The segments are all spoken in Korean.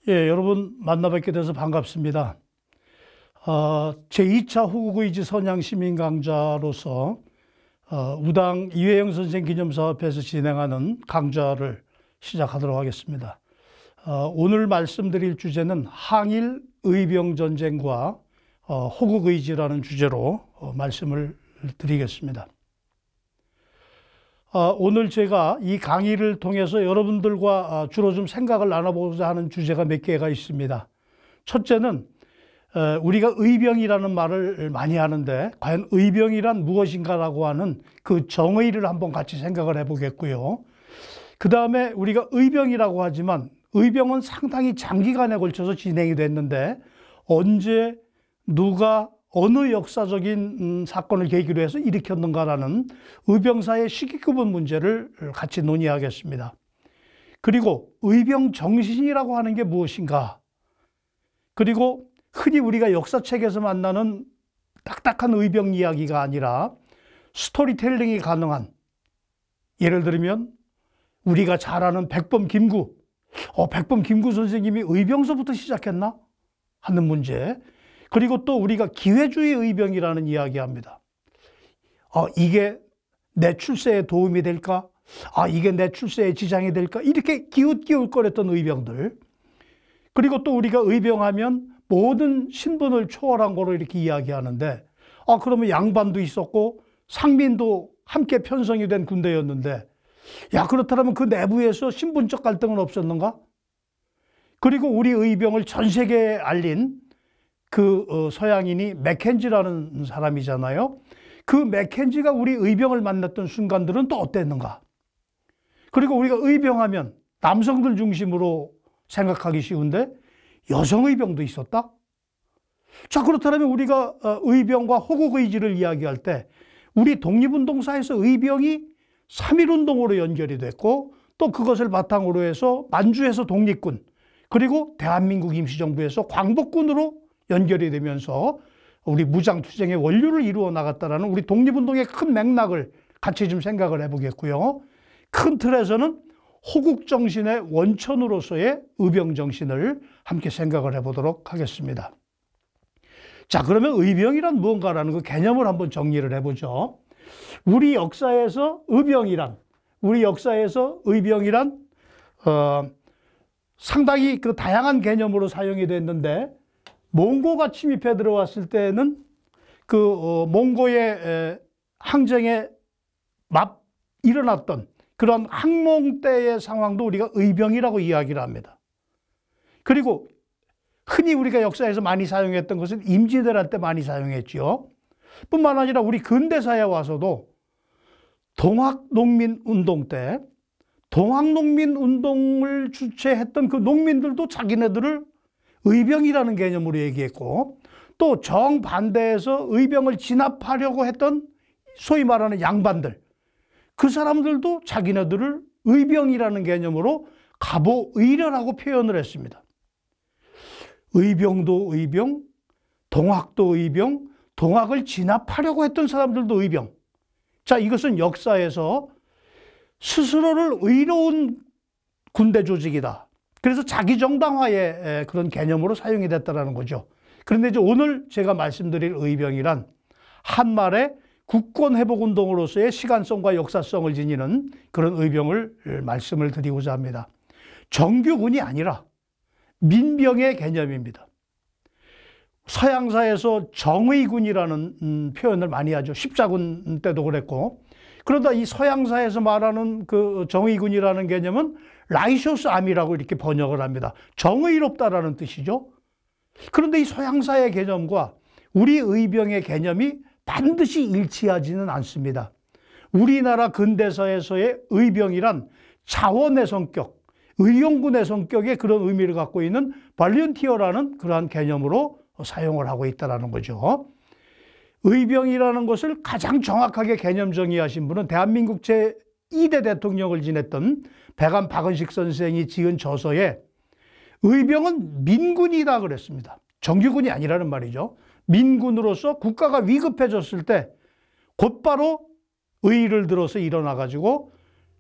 예, 여러분 만나 뵙게 돼서 반갑습니다. 제2차 호국의지 선양시민 강좌로서 우당 이회영 선생 기념사업회에서 진행하는 강좌를 시작하도록 하겠습니다. 오늘 말씀드릴 주제는 항일 의병전쟁과 호국의지라는 주제로 말씀을 드리겠습니다. 오늘 제가 이 강의를 통해서 여러분들과 주로 좀 생각을 나눠보고자 하는 주제가 몇 개가 있습니다. 첫째는 우리가 의병이라는 말을 많이 하는데 과연 의병이란 무엇인가라고 하는 그 정의를 한번 같이 생각을 해보겠고요. 그 다음에 우리가 의병이라고 하지만 의병은 상당히 장기간에 걸쳐서 진행이 됐는데 언제 누가 어느 역사적인 사건을 계기로 해서 일으켰는가라는 의병사의 시기구분 문제를 같이 논의하겠습니다. 그리고 의병 정신이라고 하는 게 무엇인가? 그리고 흔히 우리가 역사책에서 만나는 딱딱한 의병 이야기가 아니라 스토리텔링이 가능한, 예를 들면 우리가 잘 아는 백범 김구, 백범 김구 선생님이 의병서부터 시작했나? 하는 문제. 그리고 또 우리가 기회주의 의병이라는 이야기합니다. 이게 내 출세에 도움이 될까? 이게 내 출세에 지장이 될까? 이렇게 기웃기웃거렸던 의병들. 그리고 또 우리가 의병하면 모든 신분을 초월한 거로 이렇게 이야기하는데 그러면 양반도 있었고 상민도 함께 편성이 된 군대였는데 그렇다면 그 내부에서 신분적 갈등은 없었는가? 그리고 우리 의병을 전 세계에 알린 그 서양인이 맥켄지라는 사람이잖아요. 그 맥켄지가 우리 의병을 만났던 순간들은 또 어땠는가? 그리고 우리가 의병하면 남성들 중심으로 생각하기 쉬운데 여성 의병도 있었다? 자, 그렇다면 우리가 의병과 호국의지를 이야기할 때 우리 독립운동사에서 의병이 3.1운동으로 연결이 됐고 또 그것을 바탕으로 해서 만주에서 독립군 그리고 대한민국 임시정부에서 광복군으로 연결이 되면서 우리 무장투쟁의 원류를 이루어 나갔다라는 우리 독립운동의 큰 맥락을 같이 좀 생각을 해보겠고요. 큰 틀에서는 호국정신의 원천으로서의 의병정신을 함께 생각을 해보도록 하겠습니다. 자, 그러면 의병이란 무언가라는 그 개념을 한번 정리를 해보죠. 우리 역사에서 의병이란 상당히 그 다양한 개념으로 사용이 됐는데 몽고가 침입해 들어왔을 때는 그 몽고의 항쟁에 일어났던 그런 항몽 때의 상황도 우리가 의병이라고 이야기를 합니다. 그리고 흔히 우리가 역사에서 많이 사용했던 것은 임진왜란 때 많이 사용했죠. 뿐만 아니라 우리 근대사에 와서도 동학농민운동 때 동학농민운동을 주최했던 그 농민들도 자기네들을 의병이라는 개념으로 얘기했고 또 정반대에서 의병을 진압하려고 했던 소위 말하는 양반들, 그 사람들도 자기네들을 의병이라는 개념으로 갑오의련하고 표현을 했습니다. 의병도 의병, 동학도 의병, 동학을 진압하려고 했던 사람들도 의병. 자, 이것은 역사에서 스스로를 의로운 군대 조직이다. 그래서 자기정당화의 그런 개념으로 사용이 됐다는 거죠. 그런데 이제 오늘 제가 말씀드릴 의병이란 한말의 국권회복운동으로서의 시간성과 역사성을 지니는 그런 의병을 말씀을 드리고자 합니다. 정규군이 아니라 민병의 개념입니다. 서양사에서 정의군이라는 표현을 많이 하죠. 십자군 때도 그랬고. 그러다 이 서양사에서 말하는 그 정의군이라는 개념은 라이쇼스 암이라고 이렇게 번역을 합니다. 정의롭다라는 뜻이죠. 그런데 이 서양사의 개념과 우리 의병의 개념이 반드시 일치하지는 않습니다. 우리나라 근대사에서의 의병이란 자원의 성격, 의용군의 성격의 그런 의미를 갖고 있는 발리언티어라는 그러한 개념으로 사용을 하고 있다는 거죠. 의병이라는 것을 가장 정확하게 개념 정의하신 분은 대한민국 제2대 대통령을 지냈던 백암 박은식 선생이 지은 저서에 의병은 민군이다 그랬습니다. 정규군이 아니라는 말이죠. 민군으로서 국가가 위급해졌을 때 곧바로 의의를 들어서 일어나가지고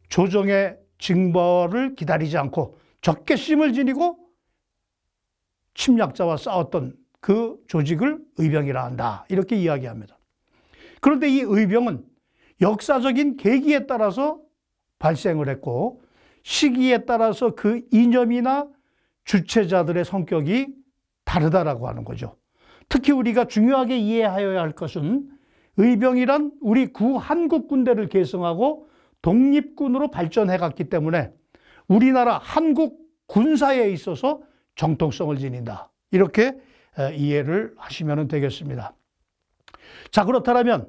조정의 징벌을 기다리지 않고 적개심을 지니고 침략자와 싸웠던 그 조직을 의병이라 한다. 이렇게 이야기합니다. 그런데 이 의병은 역사적인 계기에 따라서 발생을 했고 시기에 따라서 그 이념이나 주체자들의 성격이 다르다라고 하는 거죠. 특히 우리가 중요하게 이해하여야 할 것은 의병이란 우리 한국 군대를 계승하고 독립군으로 발전해 갔기 때문에 우리나라 한국 군사에 있어서 정통성을 지닌다. 이렇게 이해를 하시면 되겠습니다. 자, 그렇다면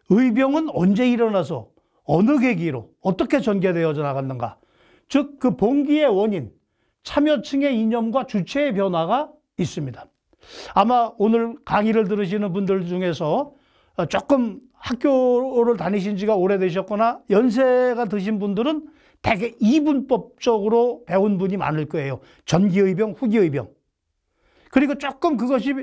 의병은 언제 일어나서 어느 계기로 어떻게 전개되어져 나갔는가? 즉, 그 봉기의 원인, 참여층의 이념과 주체의 변화가 있습니다. 아마 오늘 강의를 들으시는 분들 중에서 조금 학교를 다니신 지가 오래되셨거나 연세가 드신 분들은 대개 이분법적으로 배운 분이 많을 거예요. 전기의병, 후기의병. 그리고 조금 그것이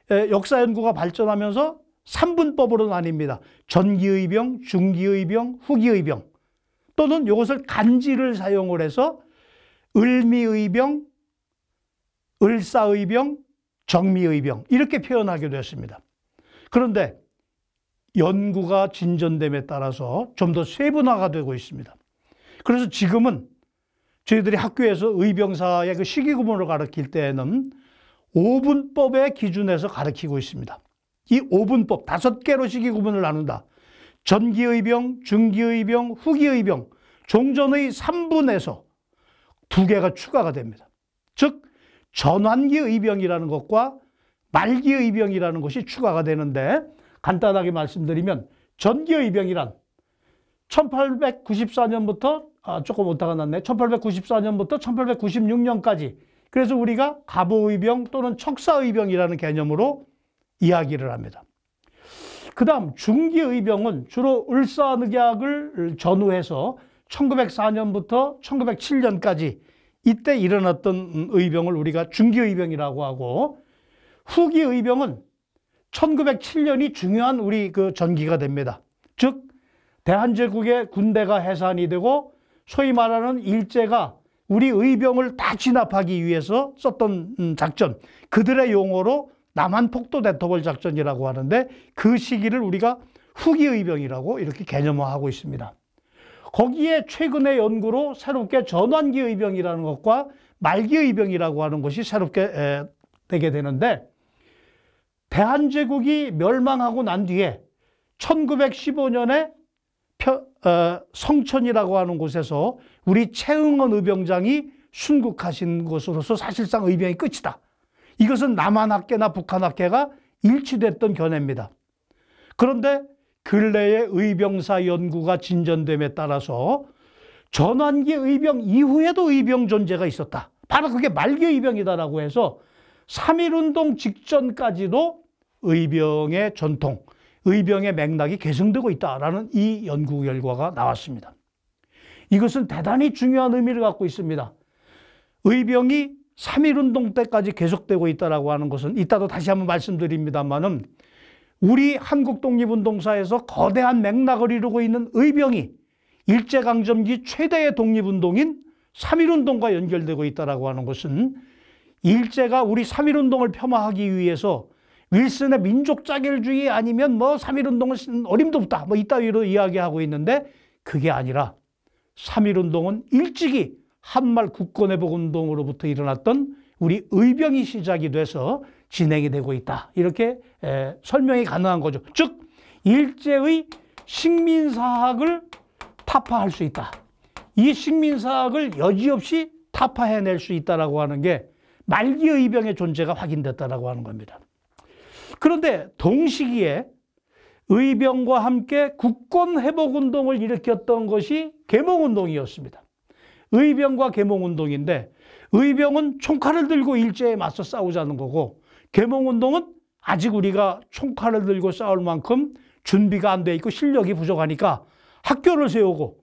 역사 연구가 발전하면서 3분법으로 나뉩니다. 전기의병, 중기의병, 후기의병. 또는 이것을 간지를 사용을 해서 을미의병, 을사의병, 정미의병 이렇게 표현하게 되었습니다. 그런데 연구가 진전됨에 따라서 좀 더 세분화가 되고 있습니다. 그래서 지금은 저희들이 학교에서 의병사의 그 시기 구분을 가르칠 때에는 5분법의 기준에서 가르치고 있습니다. 이 5분법 5개로 시기 구분을 나눈다. 전기의병, 중기의병, 후기의병, 종전의 3분에서 2개가 추가가 됩니다. 즉 전환기의병이라는 것과 말기의병이라는 것이 추가가 되는데 간단하게 말씀드리면 전기의병이란 1894년부터 조금 오타가 났네. 1894년부터 1896년까지 그래서 우리가 갑오의병 또는 척사의병이라는 개념으로 이야기를 합니다. 그 다음 중기의병은 주로 을사늑약을 전후해서 1904년부터 1907년까지 이때 일어났던 의병을 우리가 중기의병이라고 하고 후기의병은 1907년이 중요한 우리 그 전기가 됩니다. 즉 대한제국의 군대가 해산이 되고 소위 말하는 일제가 우리 의병을 다 진압하기 위해서 썼던 작전, 그들의 용어로 남한폭도 대토벌 작전이라고 하는데 그 시기를 우리가 후기의병이라고 이렇게 개념화하고 있습니다. 거기에 최근의 연구로 새롭게 전환기의병이라는 것과 말기의병이라고 하는 것이 새롭게 되게 되는데 대한제국이 멸망하고 난 뒤에 1915년에 성천이라고 하는 곳에서 우리 최응원 의병장이 순국하신 것으로서 사실상 의병이 끝이다. 이것은 남한학계나 북한학계가 일치됐던 견해입니다. 그런데 근래의 의병사 연구가 진전됨에 따라서 전환기 의병 이후에도 의병 존재가 있었다. 바로 그게 말기 의병이다라고 해서 3.1운동 직전까지도 의병의 전통, 의병의 맥락이 계승되고 있다라는 이 연구 결과가 나왔습니다. 이것은 대단히 중요한 의미를 갖고 있습니다. 의병이 3.1운동 때까지 계속되고 있다라고 하는 것은 이따도 다시 한번 말씀드립니다만은 우리 한국 독립운동사에서 거대한 맥락을 이루고 있는 의병이 일제강점기 최대의 독립운동인 3.1운동과 연결되고 있다라고 하는 것은 일제가 우리 3.1운동을 폄하하기 위해서 윌슨의 민족자결주의 아니면 뭐 3.1운동은 어림도 없다 뭐 이따위로 이야기하고 있는데 그게 아니라 3.1운동은 일찍이 한말 국권회복운동으로부터 일어났던 우리 의병이 시작이 돼서 진행이 되고 있다. 이렇게 설명이 가능한 거죠. 즉 일제의 식민사학을 타파할 수 있다. 이 식민사학을 여지없이 타파해낼 수 있다라고 하는 게 말기 의병의 존재가 확인됐다라고 하는 겁니다. 그런데 동시기에 의병과 함께 국권회복운동을 일으켰던 것이 계몽운동이었습니다. 의병과 계몽운동인데 의병은 총칼을 들고 일제에 맞서 싸우자는 거고 계몽운동은 아직 우리가 총칼을 들고 싸울 만큼 준비가 안 돼 있고 실력이 부족하니까 학교를 세우고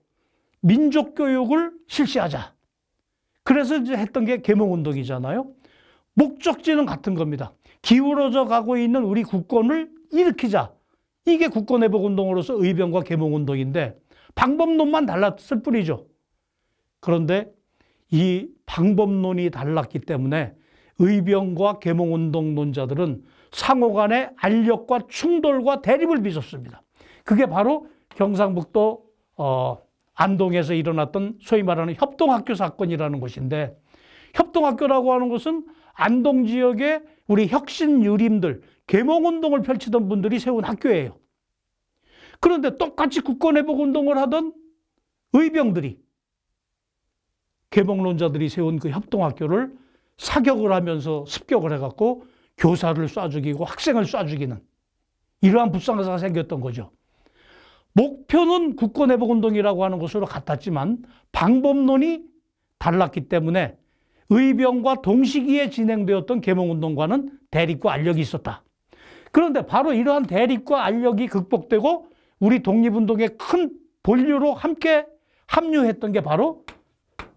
민족교육을 실시하자. 그래서 이제 했던 게 계몽운동이잖아요. 목적지는 같은 겁니다. 기울어져 가고 있는 우리 국권을 일으키자. 이게 국권회복운동으로서 의병과 계몽운동인데 방법론만 달랐을 뿐이죠. 그런데 이 방법론이 달랐기 때문에 의병과 계몽운동론자들은 상호 간의 알력과 충돌과 대립을 빚었습니다. 그게 바로 경상북도 안동에서 일어났던 소위 말하는 협동학교 사건이라는 것인데, 협동학교라고 하는 것은 안동 지역의 우리 혁신 유림들, 계몽운동을 펼치던 분들이 세운 학교예요. 그런데 똑같이 국권회복 운동을 하던 의병들이, 계몽론자들이 세운 그 협동학교를 사격을 하면서 습격을 해갖고 교사를 쏴 죽이고 학생을 쏴 죽이는 이러한 불상사가 생겼던 거죠. 목표는 국권회복운동이라고 하는 것으로 같았지만 방법론이 달랐기 때문에 의병과 동시기에 진행되었던 계몽운동과는 대립과 알력이 있었다. 그런데 바로 이러한 대립과 알력이 극복되고 우리 독립운동의 큰 본류로 함께 합류했던 게 바로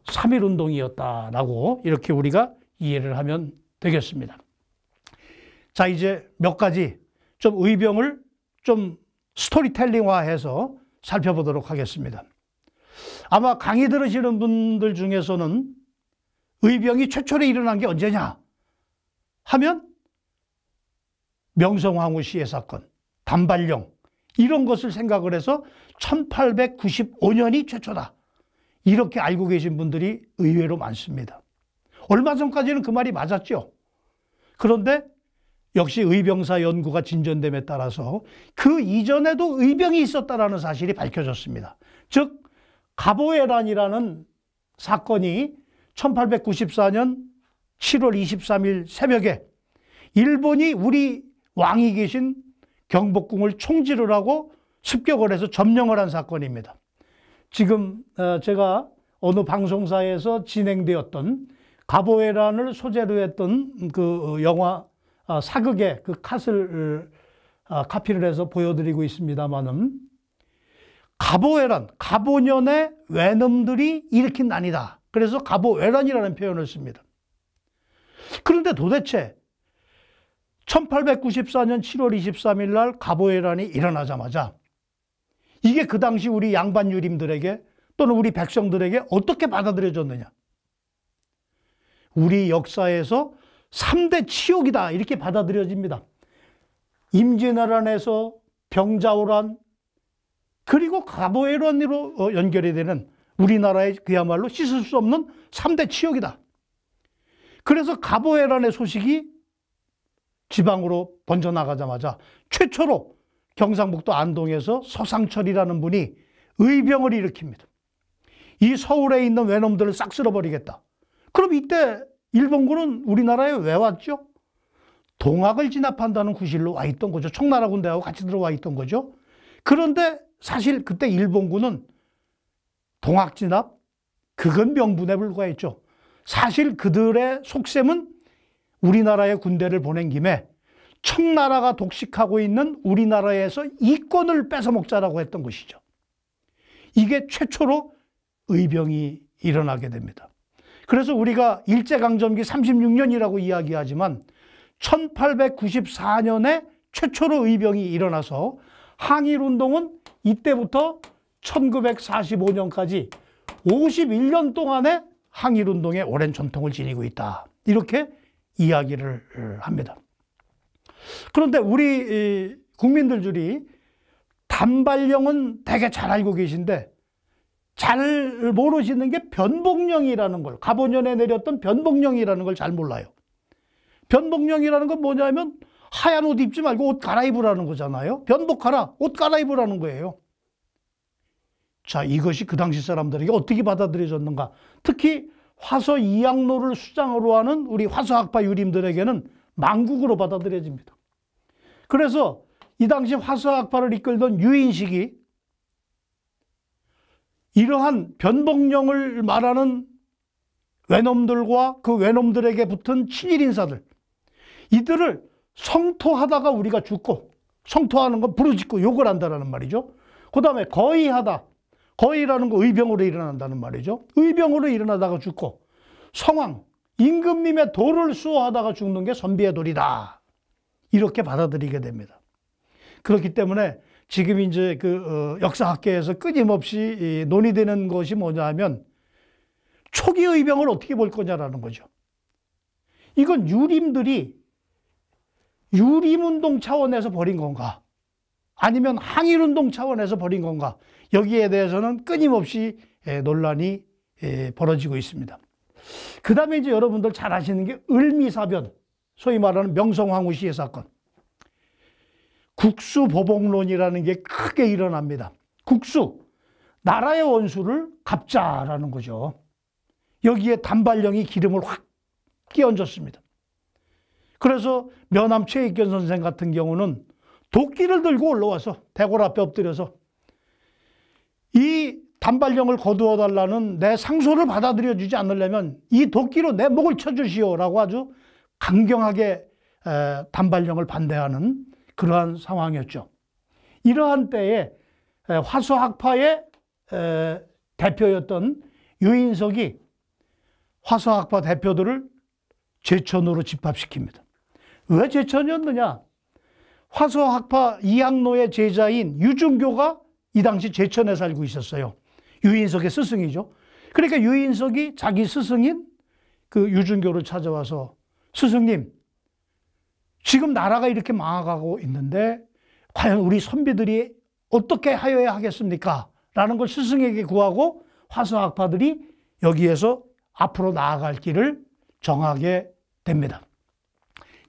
3.1운동이었다라고 이렇게 우리가 이해를 하면 되겠습니다. 자, 이제 몇 가지 좀 의병을 좀 스토리텔링화해서 살펴보도록 하겠습니다. 아마 강의 들으시는 분들 중에서는 의병이 최초로 일어난 게 언제냐 하면 명성황후 시해 사건, 단발령 이런 것을 생각을 해서 1895년이 최초다 이렇게 알고 계신 분들이 의외로 많습니다. 얼마 전까지는 그 말이 맞았죠. 그런데 역시 의병사 연구가 진전됨에 따라서 그 이전에도 의병이 있었다는 사실이 밝혀졌습니다. 즉 가보에란이라는 사건이 1894년 7월 23일 새벽에 일본이 우리 왕이 계신 경복궁을 총질을 하고 습격을 해서 점령을 한 사건입니다. 지금 제가 어느 방송사에서 진행되었던 가보에란을 소재로 했던 그 영화 사극의 그 컷을 카피를 해서 보여드리고 있습니다만은 가보에란, 가보년의 외놈들이 일으킨 난이다. 그래서 가보에란이라는 표현을 씁니다. 그런데 도대체 1894년 7월 23일 날 가보에란이 일어나자마자 이게 그 당시 우리 양반 유림들에게 또는 우리 백성들에게 어떻게 받아들여졌느냐. 우리 역사에서 3대 치욕이다 이렇게 받아들여집니다. 임진왜란에서 병자호란 그리고 가보에란으로 연결이 되는 우리나라의 그야말로 씻을 수 없는 3대 치욕이다. 그래서 가보에란의 소식이 지방으로 번져나가자마자 최초로 경상북도 안동에서 서상철이라는 분이 의병을 일으킵니다. 이 서울에 있는 외놈들을 싹 쓸어버리겠다. 그럼 이때 일본군은 우리나라에 왜 왔죠? 동학을 진압한다는 구실로 와 있던 거죠. 청나라 군대하고 같이 들어와 있던 거죠. 그런데 사실 그때 일본군은 동학 진압, 그건 명분에 불과했죠. 사실 그들의 속셈은 우리나라에 군대를 보낸 김에 청나라가 독식하고 있는 우리나라에서 이권을 뺏어먹자라고 했던 것이죠. 이게 최초로 의병이 일어나게 됩니다. 그래서 우리가 일제강점기 36년이라고 이야기하지만 1894년에 최초로 의병이 일어나서 항일운동은 이때부터 1945년까지 51년 동안의 항일운동의 오랜 전통을 지니고 있다. 이렇게 이야기를 합니다. 그런데 우리 국민들 줄이 단발령은 되게 잘 알고 계신데 잘 모르시는 게 변복령이라는 걸, 가보년에 내렸던 변복령이라는 걸 잘 몰라요. 변복령이라는 건 뭐냐면 하얀 옷 입지 말고 옷 갈아입으라는 거잖아요. 변복하라, 옷 갈아입으라는 거예요. 자, 이것이 그 당시 사람들에게 어떻게 받아들여졌는가. 특히 화서 이양로를 수장으로 하는 우리 화서학파 유림들에게는 망국으로 받아들여집니다. 그래서 이 당시 화서학파를 이끌던 유인식이 이러한 변복령을 말하는 외놈들과 그 외놈들에게 붙은 친일 인사들, 이들을 성토하다가 우리가 죽고, 성토하는 건 부르짖고 욕을 한다는 말이죠. 그 다음에 거의하다, 거의라는 거 의병으로 일어난다는 말이죠. 의병으로 일어나다가 죽고, 성왕, 임금님의 돌을 수호하다가 죽는 게 선비의 돌이다. 이렇게 받아들이게 됩니다. 그렇기 때문에 지금 이제 역사학계에서 끊임없이 논의되는 것이 뭐냐 하면 초기 의병을 어떻게 볼 거냐라는 거죠. 이건 유림들이 유림운동 차원에서 벌인 건가? 아니면 항일운동 차원에서 벌인 건가? 여기에 대해서는 끊임없이 논란이 벌어지고 있습니다. 그 다음에 이제 여러분들 잘 아시는 게 을미사변, 소위 말하는 명성황후 시해 사건. 국수보복론이라는 게 크게 일어납니다. 국수, 나라의 원수를 갚자라는 거죠. 여기에 단발령이 기름을 확 끼얹었습니다. 그래서 면함 최익견 선생 같은 경우는 도끼를 들고 올라와서 대궐 앞에 엎드려서 이 단발령을 거두어 달라는 내 상소를 받아들여 주지 않으려면 이 도끼로 내 목을 쳐주시오라고 아주 강경하게 단발령을 반대하는 그러한 상황이었죠. 이러한 때에 화수학파의 대표였던 유인석이 화수학파 대표들을 제천으로 집합시킵니다. 왜 제천이었느냐? 화수학파 이학노의 제자인 유중교가 이 당시 제천에 살고 있었어요. 유인석의 스승이죠. 그러니까 유인석이 자기 스승인 그 유중교를 찾아와서 스승님, 지금 나라가 이렇게 망해가고 있는데 과연 우리 선비들이 어떻게 하여야 하겠습니까? 라는 걸 스승에게 구하고 화수학파들이 여기에서 앞으로 나아갈 길을 정하게 됩니다.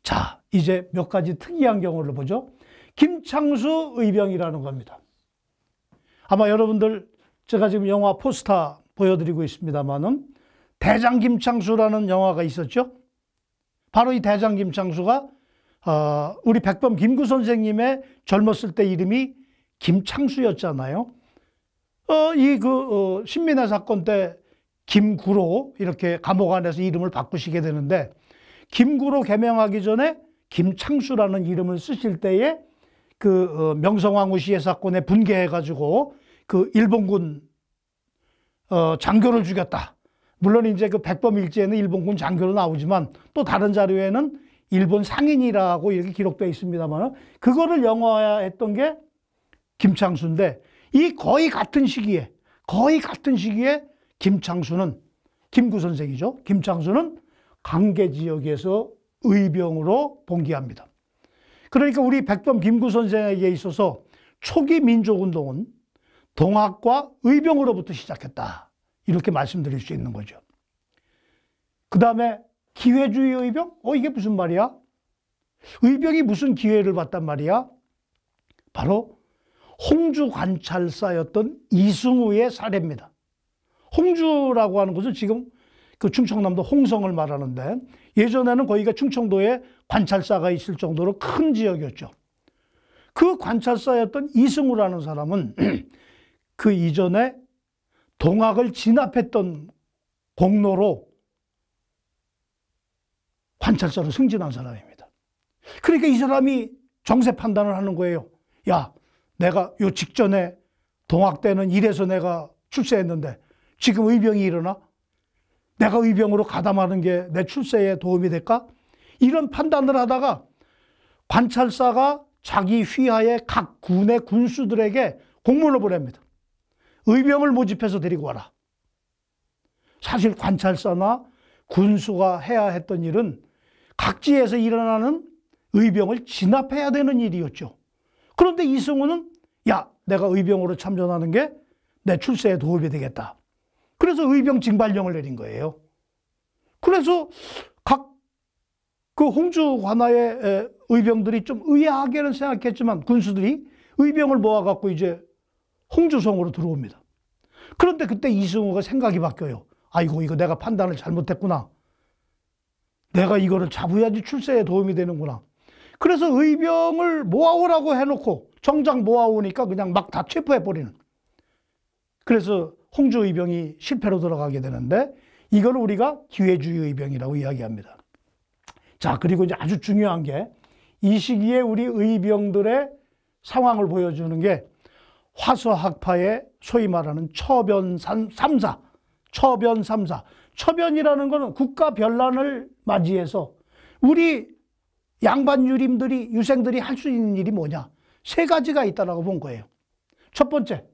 자, 이제 몇 가지 특이한 경우를 보죠. 김창수 의병이라는 겁니다. 아마 여러분들 제가 지금 영화 포스터 보여드리고 있습니다만은 대장 김창수라는 영화가 있었죠. 바로 이 대장 김창수가 우리 백범 김구 선생님의 젊었을 때 이름이 김창수였잖아요. 신민의 사건 때 김구로 이렇게 감옥 안에서 이름을 바꾸시게 되는데 김구로 개명하기 전에 김창수라는 이름을 쓰실 때에 명성황후 시해 사건에 분개해가지고 그 일본군 장교를 죽였다. 물론 이제 그 백범 일지에는 일본군 장교로 나오지만 또 다른 자료에는 일본 상인이라고 이렇게 기록되어 있습니다만 그거를 영화화했던 게 김창수인데 이 거의 같은 시기에 김창수는 김구 선생이죠. 김창수는 강계 지역에서 의병으로 봉기합니다. 그러니까 우리 백범 김구 선생에게 있어서 초기 민족운동은 동학과 의병으로부터 시작했다. 이렇게 말씀드릴 수 있는 거죠. 그 다음에 기회주의 의병? 이게 무슨 말이야? 의병이 무슨 기회를 받단 말이야? 바로 홍주 관찰사였던 이승우의 사례입니다. 홍주라고 하는 것은 지금 그 충청남도 홍성을 말하는데 예전에는 거기가 충청도에 관찰사가 있을 정도로 큰 지역이었죠. 그 관찰사였던 이승우라는 사람은 그 이전에 동학을 진압했던 공로로 관찰사로 승진한 사람입니다. 그러니까 이 사람이 정세 판단을 하는 거예요. 야, 내가 요 직전에 동학 때는 이래서 내가 출세했는데 지금 의병이 일어나? 내가 의병으로 가담하는 게 내 출세에 도움이 될까? 이런 판단을 하다가 관찰사가 자기 휘하의 각 군의 군수들에게 공문을 보냅니다. 의병을 모집해서 데리고 와라. 사실 관찰사나 군수가 해야 했던 일은 각지에서 일어나는 의병을 진압해야 되는 일이었죠. 그런데 이승우는 야, 내가 의병으로 참전하는 게 내 출세에 도움이 되겠다. 그래서 의병 징발령을 내린 거예요. 그래서 각 그 홍주 관하의 의병들이 좀 의아하게는 생각했지만 군수들이 의병을 모아갖고 이제 홍주성으로 들어옵니다. 그런데 그때 이승우가 생각이 바뀌어요. 아이고, 이거 내가 판단을 잘못했구나. 내가 이거를 잡아야지 출세에 도움이 되는구나. 그래서 의병을 모아오라고 해놓고 정작 모아오니까 그냥 막 다 체포해버리는. 그래서 홍주 의병이 실패로 들어가게 되는데 이걸 우리가 기회주의 의병이라고 이야기합니다. 자, 그리고 이제 아주 중요한 게 이 시기에 우리 의병들의 상황을 보여주는 게 화수학파의 소위 말하는 처변 3사. 처변이라는 것은 국가 변란을 맞이해서 우리 양반 유생들이 할 수 있는 일이 뭐냐? 세 가지가 있다라고 본 거예요. 첫 번째,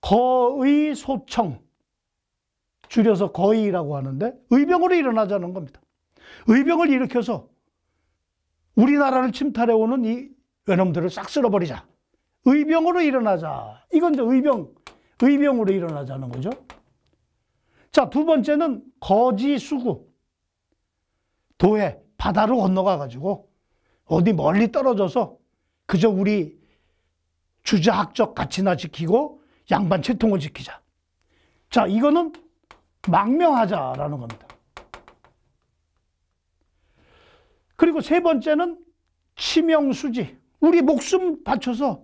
거의소청, 줄여서 거의라고 하는데 의병으로 일어나자는 겁니다. 의병을 일으켜서 우리나라를 침탈해오는 이 외놈들을 싹 쓸어버리자. 의병으로 일어나자. 이건 이제 의병으로 일어나자는 거죠. 자, 두 번째는 거지수구. 도해, 바다로 건너가가지고 어디 멀리 떨어져서 그저 우리 주자학적 가치나 지키고 양반 채통을 지키자. 자, 이거는 망명하자라는 겁니다. 그리고 세 번째는 치명수지. 우리 목숨 바쳐서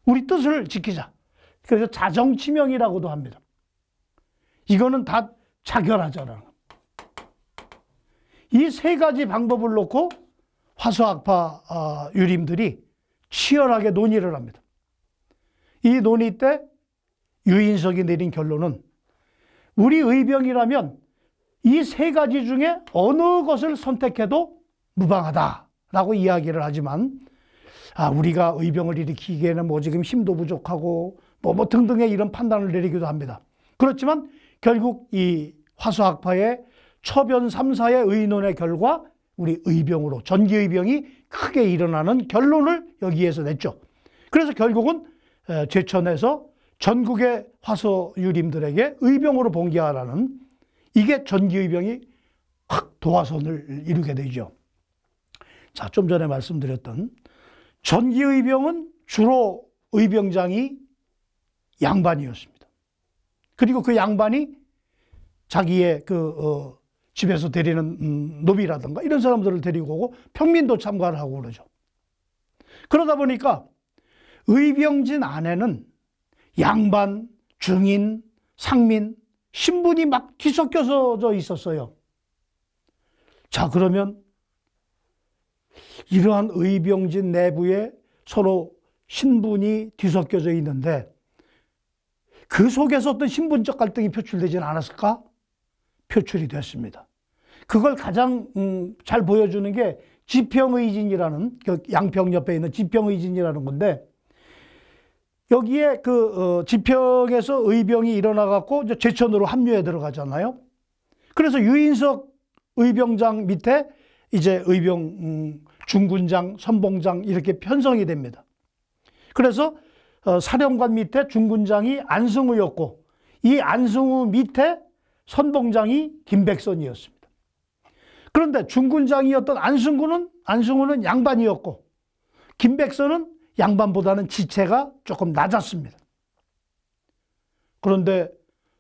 우리 뜻을 지키자. 그래서 자정치명이라고도 합니다. 이거는 다 자결하자라는 겁니다. 이 세 가지 방법을 놓고 화수학파 유림들이 치열하게 논의를 합니다. 이 논의 때 유인석이 내린 결론은 우리 의병이라면 이 세 가지 중에 어느 것을 선택해도 무방하다라고 이야기를 하지만 우리가 의병을 일으키기에는 뭐 지금 힘도 부족하고 뭐 등등의 이런 판단을 내리기도 합니다. 그렇지만 결국 이 화수학파의 처변 3사의 의논의 결과 우리 의병으로 전기의병이 크게 일어나는 결론을 여기에서 냈죠. 그래서 결국은 제천에서 전국의 화수유림들에게 의병으로 봉기하라는 이게 전기의병이 확 도화선을 이루게 되죠. 자, 좀 전에 말씀드렸던 전기의병은 주로 의병장이 양반이었습니다. 그리고 그 양반이 자기의 집에서 데리는 노비라든가 이런 사람들을 데리고 오고 평민도 참가를 하고 그러죠. 그러다 보니까 의병진 안에는 양반, 중인, 상민, 신분이 막 뒤섞여져 있었어요. 자, 그러면 이러한 의병진 내부에 서로 신분이 뒤섞여져 있는데 그 속에서 어떤 신분적 갈등이 표출되지는 않았을까? 표출이 됐습니다. 그걸 가장 잘 보여주는 게 지평의진이라는 양평 옆에 있는 지평의진이라는 건데 여기에 지평에서 의병이 일어나갖고 이제 제천으로 합류해 들어가잖아요. 그래서 유인석 의병장 밑에 이제 의병 중군장, 선봉장 이렇게 편성이 됩니다. 그래서 사령관 밑에 중군장이 안승우였고 이 안승우 밑에 선봉장이 김백선이었습니다. 그런데 중군장이었던 안승우는 양반이었고 김백선은 양반보다는 지체가 조금 낮았습니다. 그런데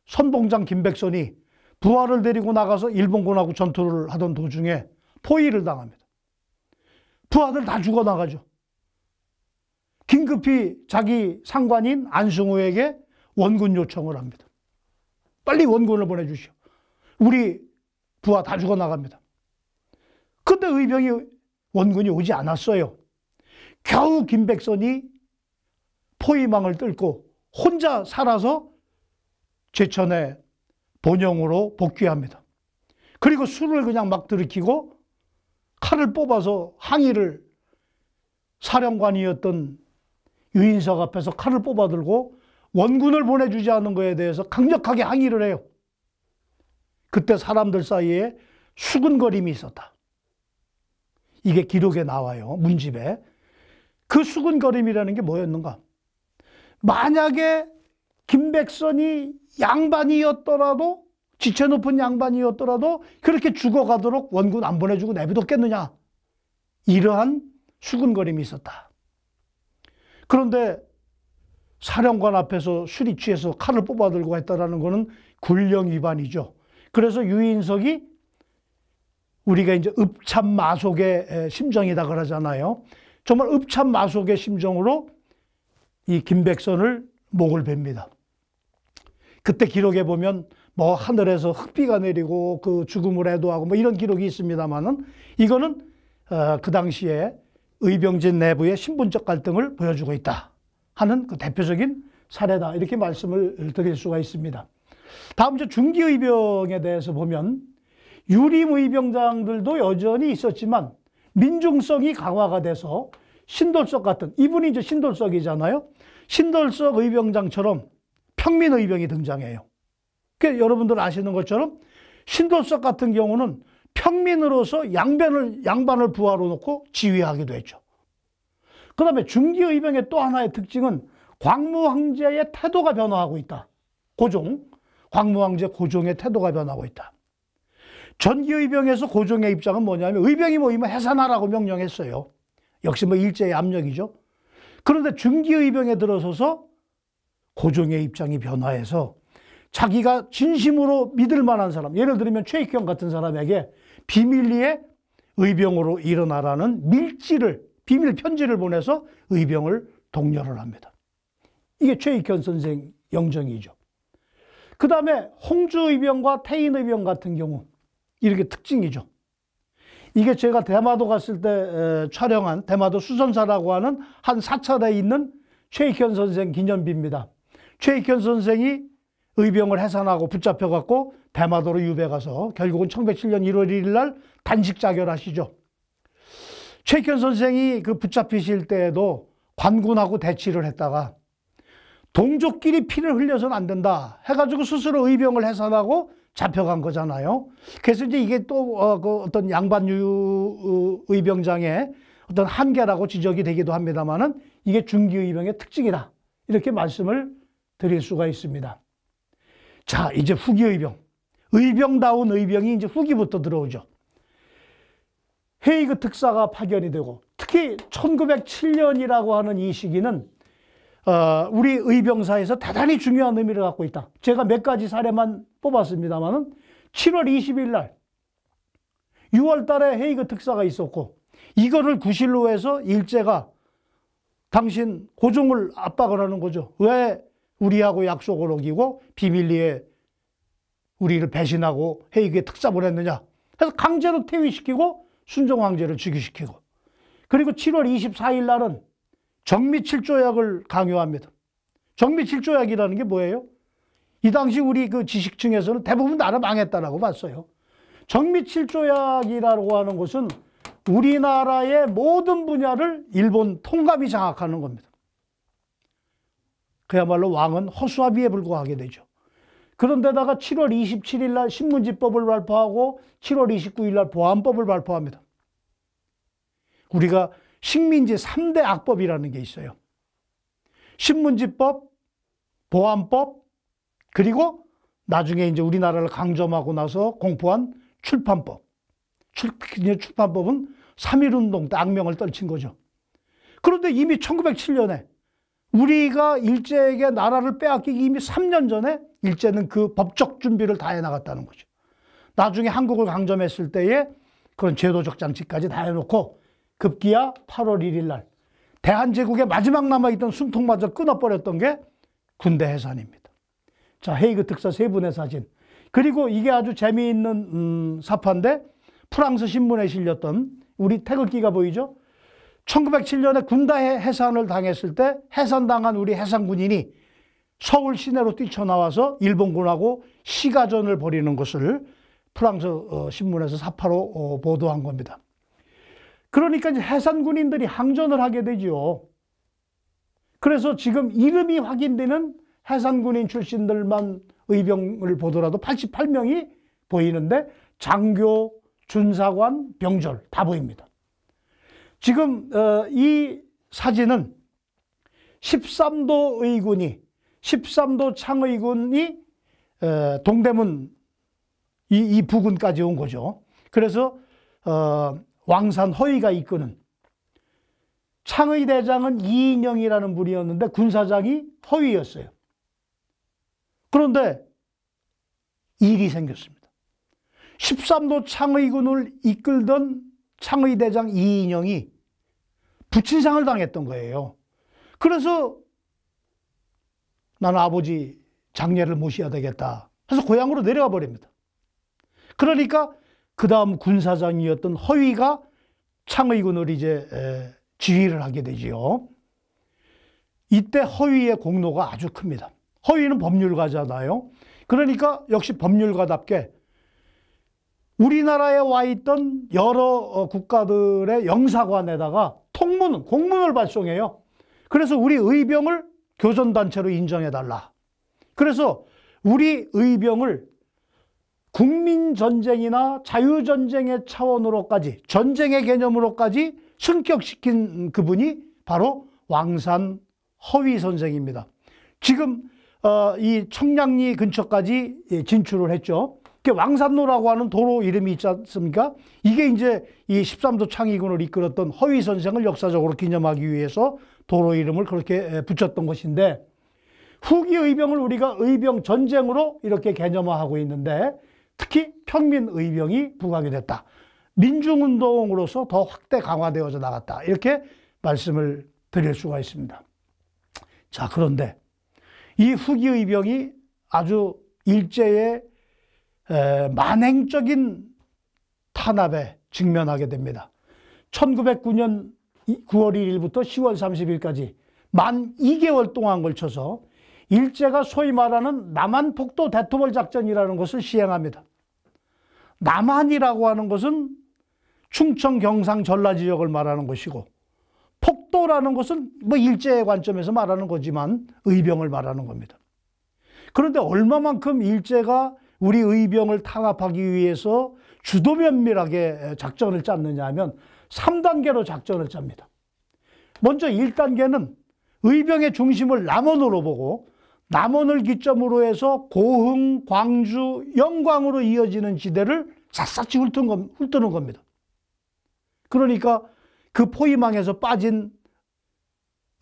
선봉장 김백선이 부하를 데리고 나가서 일본군하고 전투를 하던 도중에 포위를 당합니다. 부하들 다 죽어나가죠. 긴급히 자기 상관인 안승우에게 원군 요청을 합니다. 빨리 원군을 보내주시오. 우리 부하 다 죽어나갑니다. 근데 원군이 오지 않았어요. 겨우 김백선이 포위망을 뚫고 혼자 살아서 제천의 본영으로 복귀합니다. 그리고 술을 그냥 막 들이키고 칼을 뽑아서 항의를 사령관이었던 유인석 앞에서 칼을 뽑아 들고 원군을 보내주지 않은 것에 대해서 강력하게 항의를 해요. 그때 사람들 사이에 수근거림이 있었다. 이게 기록에 나와요. 문집에. 그 수근거림이라는 게 뭐였는가? 만약에 김백선이 양반이었더라도 지체 높은 양반이었더라도 그렇게 죽어가도록 원군 안 보내주고 내비뒀겠느냐? 이러한 수근거림이 있었다. 그런데 사령관 앞에서 술이 취해서 칼을 뽑아들고 했다라는 것은 군령 위반이죠. 그래서 유인석이 우리가 이제 읍참마속의 심정이다 그러잖아요. 정말 읍참마속의 심정으로 이 김백선을 목을 뱁니다. 그때 기록에 보면 뭐 하늘에서 흙비가 내리고 그 죽음을 애도하고 뭐 이런 기록이 있습니다만은 이거는 그 당시에 의병진 내부의 신분적 갈등을 보여주고 있다 하는 그 대표적인 사례다 이렇게 말씀을 드릴 수가 있습니다. 다음 이제 중기의병에 대해서 보면 유림의병장들도 여전히 있었지만 민중성이 강화가 돼서 신돌석 같은 이분이 이제 신돌석이잖아요. 신돌석 의병장처럼 평민의병이 등장해요. 그러니까 여러분들 아시는 것처럼 신돌석 같은 경우는 평민으로서 양반을 부하로 놓고 지휘하기도 했죠. 그 다음에 중기의병의 또 하나의 특징은 광무황제의 태도가 변화하고 있다. 광무황제 고종의 태도가 변하고 있다. 전기의병에서 고종의 입장은 뭐냐면 의병이 모이면 해산하라고 명령했어요. 역시 일제의 압력이죠. 그런데 중기의병에 들어서서 고종의 입장이 변화해서 자기가 진심으로 믿을 만한 사람, 예를 들면 최익경 같은 사람에게 비밀리에 의병으로 일어나라는 비밀 편지를 보내서 의병을 독려를 합니다. 이게 최익현 선생 영정이죠. 그 다음에 홍주의병과 태인의병 같은 경우 이렇게 특징이죠. 이게 제가 대마도 갔을 때 촬영한 대마도 수선사라고 하는 한 사찰에 있는 최익현 선생 기념비입니다. 최익현 선생이 의병을 해산하고 붙잡혀갖고 대마도로 유배 가서 결국은 1907년 1월 1일 날 단식 자결하시죠. 최익현 선생이 그 붙잡히실 때에도 관군하고 대치를 했다가 동족끼리 피를 흘려서는 안 된다 해가지고 스스로 의병을 해산하고 잡혀간 거잖아요. 그래서 이제 이게 또 그 어떤 양반유 의병장의 어떤 한계라고 지적이 되기도 합니다만은 이게 중기의병의 특징이다. 이렇게 말씀을 드릴 수가 있습니다. 자, 이제 후기의병. 의병다운 의병이 이제 후기부터 들어오죠. 헤이그 특사가 파견이 되고 특히 1907년이라고 하는 이 시기는 우리 의병사에서 대단히 중요한 의미를 갖고 있다. 제가 몇 가지 사례만 뽑았습니다만은 7월 20일 날 6월 달에 헤이그 특사가 있었고 이거를 구실로 해서 일제가 당신 고종을 압박을 하는 거죠. 왜 우리하고 약속을 어기고 비밀리에 우리를 배신하고 헤이그에 특사를 했느냐. 그래서 강제로 퇴위시키고 순종황제를 즉위시키고 그리고 7월 24일 날은 정미칠조약을 강요합니다. 정미칠조약이라는 게 뭐예요? 이 당시 우리 그 지식층에서는 대부분 나라 망했다라고 봤어요. 정미칠조약이라고 하는 것은 우리나라의 모든 분야를 일본 통감이 장악하는 겁니다. 그야말로 왕은 허수아비에 불과하게 되죠. 그런데다가 7월 27일 날 신문지법을 발표하고 7월 29일 날 보안법을 발표합니다. 우리가 식민지 3대 악법이라는 게 있어요. 신문지법, 보안법, 그리고 나중에 이제 우리나라를 강점하고 나서 공포한 출판법. 출판법은 3.1운동 때 악명을 떨친 거죠. 그런데 이미 1907년에 우리가 일제에게 나라를 빼앗기기 이미 3년 전에 일제는 그 법적 준비를 다 해나갔다는 거죠. 나중에 한국을 강점했을 때에 그런 제도적 장치까지 다 해놓고 급기야 8월 1일 날 대한제국의 마지막 남아있던 숨통마저 끊어버렸던 게 군대 해산입니다. 자, 헤이그 특사 세 분의 사진. 그리고 이게 아주 재미있는 사파인데 프랑스 신문에 실렸던 우리 태극기가 보이죠? 1907년에 군대 해산을 당했을 때 해산당한 우리 해상군인이 서울 시내로 뛰쳐나와서 일본군하고 시가전을 벌이는 것을 프랑스 신문에서 사파로 보도한 겁니다. 그러니까 이제 해산군인들이 항전을 하게 되죠. 그래서 지금 이름이 확인되는 해산군인 출신들만 의병을 보더라도 88명이 보이는데 장교, 준사관, 병졸 다 보입니다. 지금 이 사진은 13도 의군이 13도 창의군이 동대문 이 부근까지 온 거죠. 그래서 왕산 허위가 이끄는 창의대장은 이인영이라는 분이었는데 군사장이 허위였어요. 그런데 일이 생겼습니다. 13도 창의군을 이끌던 창의대장 이인영이 부친상을 당했던 거예요. 그래서 나는 아버지 장례를 모셔야 되겠다 해서 고향으로 내려가 버립니다. 그러니까 그 다음 군사장이었던 허위가 창의군을 이제 지휘를 하게 되지요. 이때 허위의 공로가 아주 큽니다. 허위는 법률가잖아요. 그러니까 역시 법률가답게 우리나라에 와 있던 여러 국가들의 영사관에다가 공문을 발송해요. 그래서 우리 의병을 교전단체로 인정해달라. 그래서 우리 의병을 국민전쟁이나 자유전쟁의 차원으로까지, 전쟁의 개념으로까지 승격시킨 그분이 바로 왕산 허위 선생입니다. 지금 이 청량리 근처까지 진출을 했죠. 왕산로라고 하는 도로 이름이 있지 않습니까? 이게 이제 이 13도 창의군을 이끌었던 허위 선생을 역사적으로 기념하기 위해서 도로 이름을 그렇게 붙였던 것인데, 후기 의병을 우리가 의병 전쟁으로 이렇게 개념화하고 있는데, 특히 평민의병이 부각이 됐다. 민중운동으로서 더 확대 강화되어져 나갔다. 이렇게 말씀을 드릴 수가 있습니다. 자, 그런데 이 후기 의병이 아주 일제의 만행적인 탄압에 직면하게 됩니다. 1909년 9월 1일부터 10월 30일까지 만 2개월 동안 걸쳐서 일제가 소위 말하는 남한폭도 대토벌 작전이라는 것을 시행합니다. 남한이라고 하는 것은 충청, 경상, 전라 지역을 말하는 것이고, 폭도라는 것은 뭐 일제의 관점에서 말하는 거지만 의병을 말하는 겁니다. 그런데 얼마만큼 일제가 우리 의병을 탄압하기 위해서 주도 면밀하게 작전을 짰느냐 하면 3단계로 작전을 짭니다. 먼저 1단계는 의병의 중심을 남원으로 보고, 남원을 기점으로 해서 고흥, 광주, 영광으로 이어지는 지대를 샅샅이 훑는 겁니다. 그러니까 그 포위망에서 빠진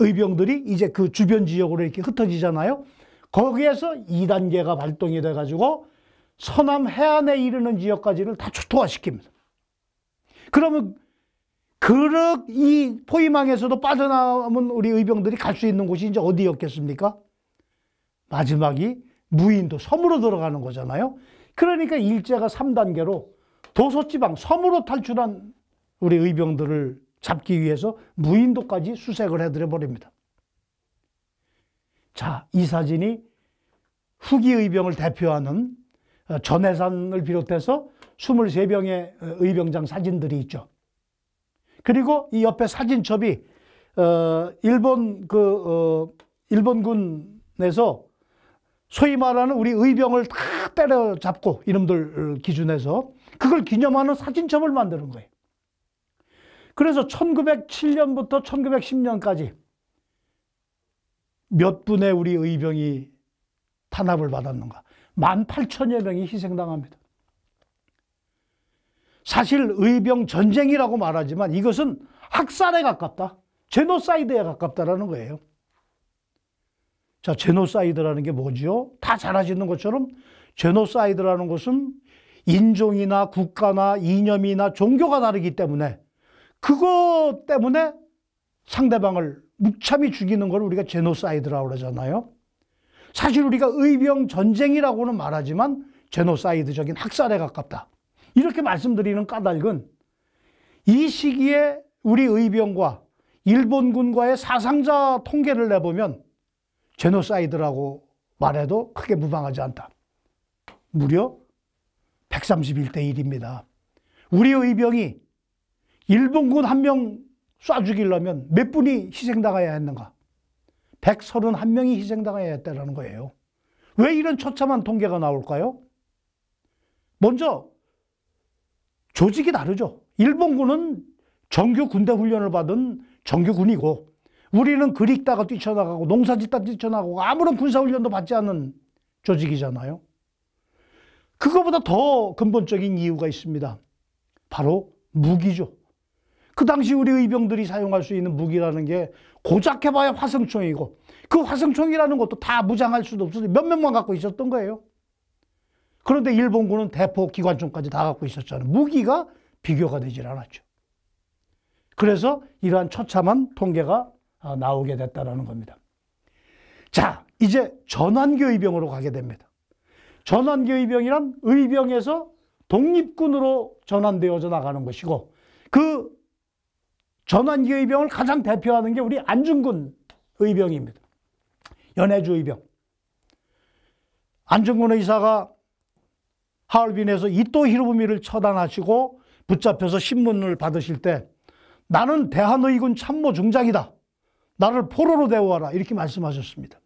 의병들이 이제 그 주변 지역으로 이렇게 흩어지잖아요. 거기에서 2단계가 발동이 돼가지고 서남 해안에 이르는 지역까지를 다 초토화시킵니다. 그러면 이 포위망에서도 빠져나오면 우리 의병들이 갈 수 있는 곳이 이제 어디였겠습니까? 마지막이 무인도, 섬으로 들어가는 거잖아요. 그러니까 일제가 3단계로 도서지방, 섬으로 탈출한 우리 의병들을 잡기 위해서 무인도까지 수색을 해드려 버립니다. 자, 이 사진이 후기 의병을 대표하는 전해산을 비롯해서 23병의 의병장 사진들이 있죠. 그리고 이 옆에 사진첩이 일본군에서 소위 말하는 우리 의병을 다 때려잡고 이놈들 기준에서 그걸 기념하는 사진첩을 만드는 거예요. 그래서 1907년부터 1910년까지 몇 분의 우리 의병이 탄압을 받았는가? 18,000여 명이 희생당합니다. 사실 의병 전쟁이라고 말하지만 이것은 학살에 가깝다, 제노사이드에 가깝다라는 거예요. 자, 제노사이드라는 게 뭐죠? 다 잘 아시는 것처럼 제노사이드라는 것은 인종이나 국가나 이념이나 종교가 다르기 때문에 그것 때문에 상대방을 무참히 죽이는 걸 우리가 제노사이드라고 그러잖아요. 사실 우리가 의병 전쟁이라고는 말하지만 제노사이드적인 학살에 가깝다, 이렇게 말씀드리는 까닭은 이 시기에 우리 의병과 일본군과의 사상자 통계를 내보면 제노사이드라고 말해도 크게 무방하지 않다. 무려 131대 1입니다. 우리 의병이 일본군 한 명 쏴 죽이려면 몇 분이 희생당해야 했는가? 131명이 희생당해야 했다는 거예요. 왜 이런 처참한 통계가 나올까요? 먼저 조직이 다르죠. 일본군은 정규 군대 훈련을 받은 정규군이고, 우리는 글 읽다가 뛰쳐나가고 농사 짓다 뛰쳐나가고 아무런 군사훈련도 받지 않는 조직이잖아요. 그거보다 더 근본적인 이유가 있습니다. 바로 무기죠. 그 당시 우리 의병들이 사용할 수 있는 무기라는 게 고작 해봐야 화성총이고, 그 화성총이라는 것도 다 무장할 수도 없어서 몇 명만 갖고 있었던 거예요. 그런데 일본군은 대포, 기관총까지 다 갖고 있었잖아요. 무기가 비교가 되질 않았죠. 그래서 이러한 처참한 통계가 나오게 됐다는 겁니다. 자, 이제 전환기 의병으로 가게 됩니다. 전환기 의병이란 의병에서 독립군으로 전환되어져 나가는 것이고, 그 전환기 의병을 가장 대표하는 게 우리 안중근 의병입니다. 연해주 의병. 안중근 의사가 하얼빈에서 이토 히로부미를 처단하시고 붙잡혀서 신문을 받으실 때, 나는 대한의군 참모 중장이다, 나를 포로로 대우하라, 이렇게 말씀하셨습니다.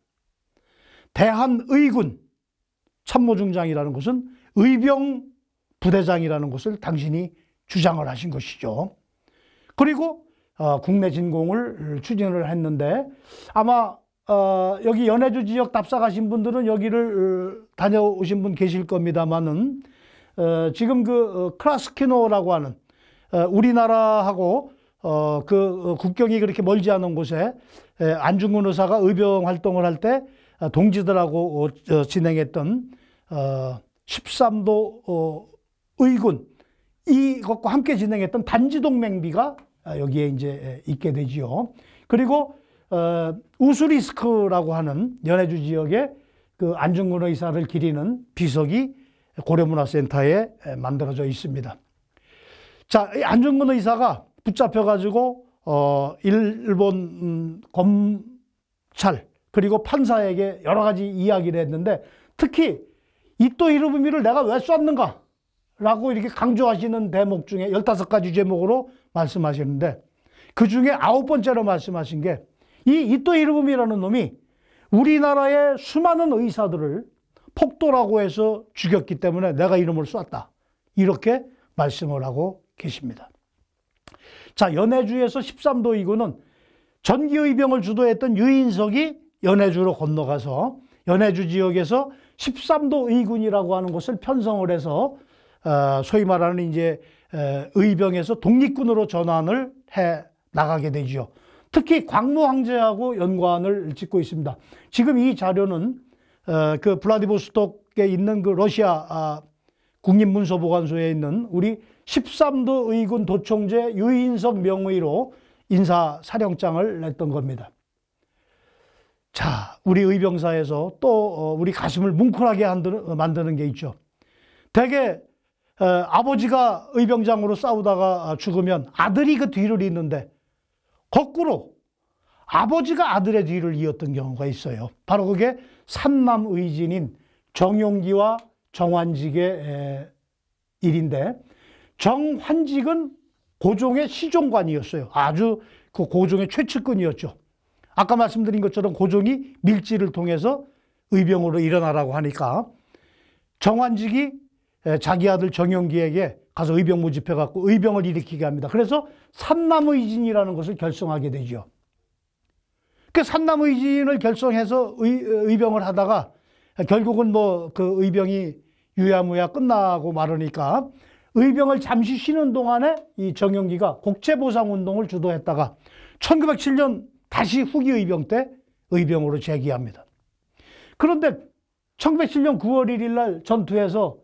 대한의군 참모 중장이라는 것은 의병 부대장이라는 것을 당신이 주장을 하신 것이죠. 그리고 국내 진공을 추진을 했는데 아마 여기 연해주 지역 답사 가신 분들은 여기를 다녀오신 분 계실 겁니다만은 지금 그 크라스키노라고 하는 우리나라하고 그 국경이 그렇게 멀지 않은 곳에 안중근 의사가 의병 활동을 할 때 동지들하고 진행했던 13도 의군 이것과 함께 진행했던 단지동맹비가 여기에 이제 있게 되지요. 그리고 우수리스크라고 하는 연해주 지역에 그 안중근 의사를 기리는 비석이 고려문화센터에 만들어져 있습니다. 자, 안중근 의사가 붙잡혀가지고 일본 검찰 그리고 판사에게 여러 가지 이야기를 했는데 특히 이토 히로부미를 내가 왜 쐈는가 라고 이렇게 강조하시는 대목 중에 15가지 제목으로 말씀하시는데 그 중에 9번째로 말씀하신 게 이 이토 히로부미라는 놈이 우리나라의 수많은 의사들을 폭도라고 해서 죽였기 때문에 내가 이놈을 쐈다. 이렇게 말씀을 하고 계십니다. 자, 연해주에서 13도 의군은 전기의병을 주도했던 유인석이 연해주로 건너가서 연해주 지역에서 13도 의군이라고 하는 것을 편성을 해서 소위 말하는 이제 의병에서 독립군으로 전환을 해 나가게 되죠. 특히 광무 황제하고 연관을 짓고 있습니다. 지금 이 자료는 그 블라디보스톡에 있는 그 러시아 국립문서보관소에 있는 우리 13도 의군 도총재 유인석 명의로 인사사령장을 냈던 겁니다. 자, 우리 의병사에서 또 우리 가슴을 뭉클하게 만드는 게 있죠. 대개 아버지가 의병장으로 싸우다가 죽으면 아들이 그 뒤를 잇는데 거꾸로 아버지가 아들의 뒤를 이었던 경우가 있어요. 바로 그게 산남의진인 정용기와 정환직의 일인데 정환직은 고종의 시종관이었어요. 아주 그 고종의 최측근이었죠. 아까 말씀드린 것처럼 고종이 밀지를 통해서 의병으로 일어나라고 하니까 정환직이 자기 아들 정용기에게 가서 의병 모집해 갖고 의병을 일으키게 합니다. 그래서 산남의진이라는 것을 결성하게 되죠. 그 산남의진을 결성해서 의병을 하다가 결국은 뭐 그 의병이 유야무야 끝나고 말으니까 의병을 잠시 쉬는 동안에 이 정용기가 국채보상운동을 주도했다가 1907년 다시 후기 의병 때 의병으로 재기합니다. 그런데 1907년 9월 1일 날 전투에서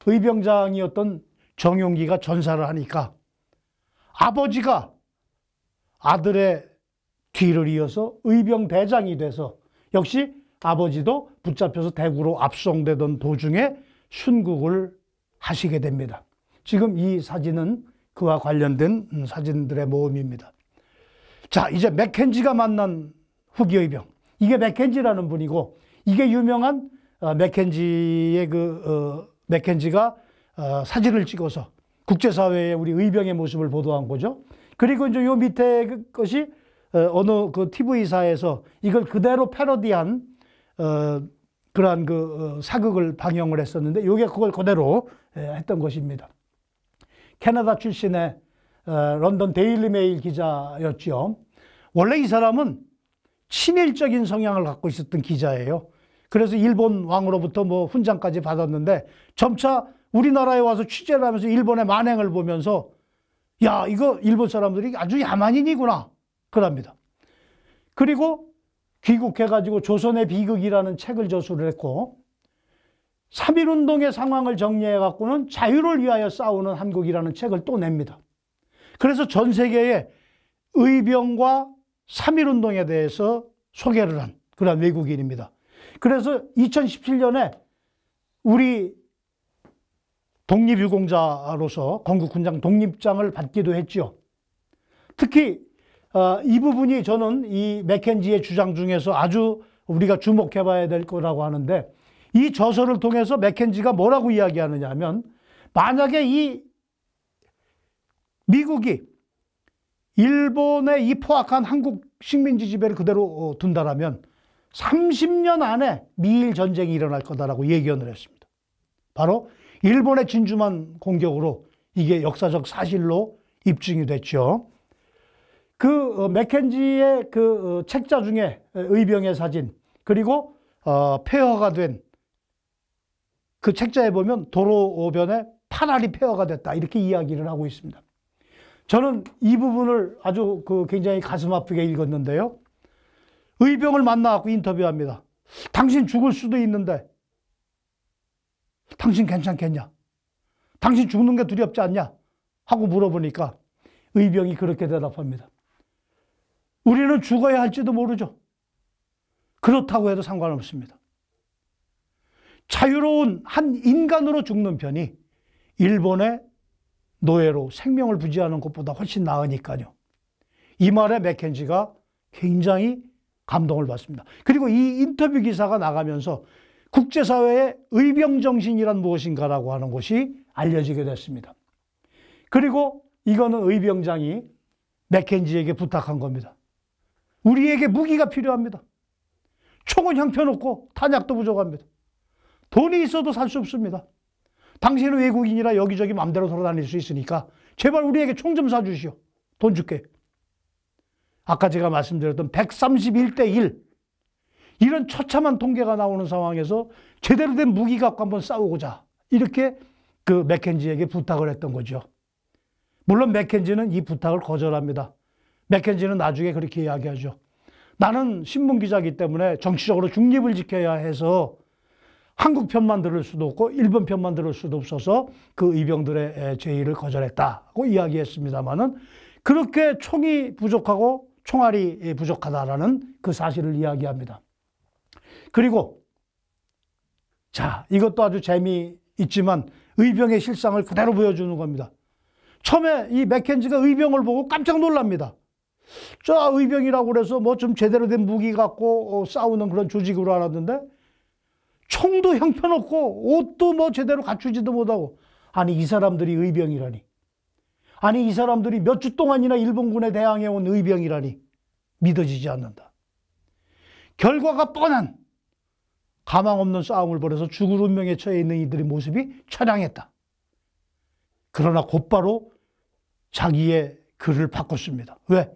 의병장이었던 정용기가 전사를 하니까 아버지가 아들의 뒤를 이어서 의병대장이 돼서 역시 아버지도 붙잡혀서 대구로 압송되던 도중에 순국을 하시게 됩니다. 지금 이 사진은 그와 관련된 사진들의 모음입니다. 자, 이제 맥켄지가 만난 후기 의병. 이게 맥켄지라는 분이고 이게 유명한 맥켄지의 맥켄지가 사진을 찍어서 국제사회에 우리 의병의 모습을 보도한 거죠. 그리고 이제 요 밑에 것이 어느 그 TV사에서 이걸 그대로 패러디한 그러한 사극을 방영을 했었는데 요게 그걸 그대로 했던 것입니다. 캐나다 출신의 런던 데일리 메일 기자였죠. 원래 이 사람은 친일적인 성향을 갖고 있었던 기자예요. 그래서 일본 왕으로부터 뭐 훈장까지 받았는데 점차 우리나라에 와서 취재를 하면서 일본의 만행을 보면서 야, 이거 일본 사람들이 아주 야만인이구나 그럽니다. 그리고 귀국해가지고 조선의 비극이라는 책을 저술을 했고 3.1운동의 상황을 정리해갖고는 자유를 위하여 싸우는 한국이라는 책을 또 냅니다. 그래서 전 세계에 의병과 3.1운동에 대해서 소개를 한 그런 외국인입니다. 그래서 2017년에 우리 독립유공자로서 건국훈장 독립장을 받기도 했죠. 특히 이 부분이 저는 이 맥켄지의 주장 중에서 아주 우리가 주목해 봐야 될 거라고 하는데 이 저서를 통해서 맥켄지가 뭐라고 이야기하느냐 하면 만약에 이 미국이 일본의 이 포악한 한국 식민지 지배를 그대로 둔다라면 30년 안에 미일 전쟁이 일어날 거다라고 예견을 했습니다. 바로 일본의 진주만 공격으로 이게 역사적 사실로 입증이 됐죠. 그 맥켄지의 그 책자 중에 의병의 사진, 그리고 폐허가 된 그 책자에 보면 도로변에 판알이 폐허가 됐다, 이렇게 이야기를 하고 있습니다. 저는 이 부분을 아주 굉장히 가슴 아프게 읽었는데요. 의병을 만나갖고 인터뷰합니다. 당신 죽을 수도 있는데 당신 괜찮겠냐? 당신 죽는 게 두렵지 않냐? 하고 물어보니까 의병이 그렇게 대답합니다. 우리는 죽어야 할지도 모르죠. 그렇다고 해도 상관없습니다. 자유로운 한 인간으로 죽는 편이 일본의 노예로 생명을 부지하는 것보다 훨씬 나으니까요. 이 말에 맥켄지가 굉장히 감동을 받습니다. 그리고 이 인터뷰 기사가 나가면서 국제사회의 의병정신이란 무엇인가라고 하는 것이 알려지게 됐습니다. 그리고 이거는 의병장이 맥켄지에게 부탁한 겁니다. 우리에게 무기가 필요합니다. 총은 형편없고 탄약도 부족합니다. 돈이 있어도 살 수 없습니다. 당신은 외국인이라 여기저기 마음대로 돌아다닐 수 있으니까 제발 우리에게 총 좀 사주시오. 돈 줄게. 아까 제가 말씀드렸던 131대 1, 이런 처참한 통계가 나오는 상황에서 제대로 된 무기 갖고 한번 싸우고자, 이렇게 그 맥켄지에게 부탁을 했던 거죠. 물론 맥켄지는 이 부탁을 거절합니다. 맥켄지는 나중에 그렇게 이야기하죠. 나는 신문기자이기 때문에 정치적으로 중립을 지켜야 해서 한국 편만 들을 수도 없고 일본 편만 들을 수도 없어서 그 의병들의 제의를 거절했다고 이야기했습니다만은, 그렇게 총이 부족하고 총알이 부족하다라는 그 사실을 이야기합니다. 그리고 자, 이것도 아주 재미있지만 의병의 실상을 그대로 보여주는 겁니다. 처음에 이 맥켄지가 의병을 보고 깜짝 놀랍니다. 저 의병이라고 그래서 뭐 좀 제대로 된 무기 갖고 싸우는 그런 조직으로 알았는데 총도 형편없고 옷도 뭐 제대로 갖추지도 못하고, 아니 이 사람들이 의병이라니, 아니 이 사람들이 몇 주 동안이나 일본군에 대항해온 의병이라니 믿어지지 않는다. 결과가 뻔한 가망 없는 싸움을 벌여서 죽을 운명에 처해 있는 이들의 모습이 처량했다. 그러나 곧바로 자기의 글을 바꿨습니다. 왜?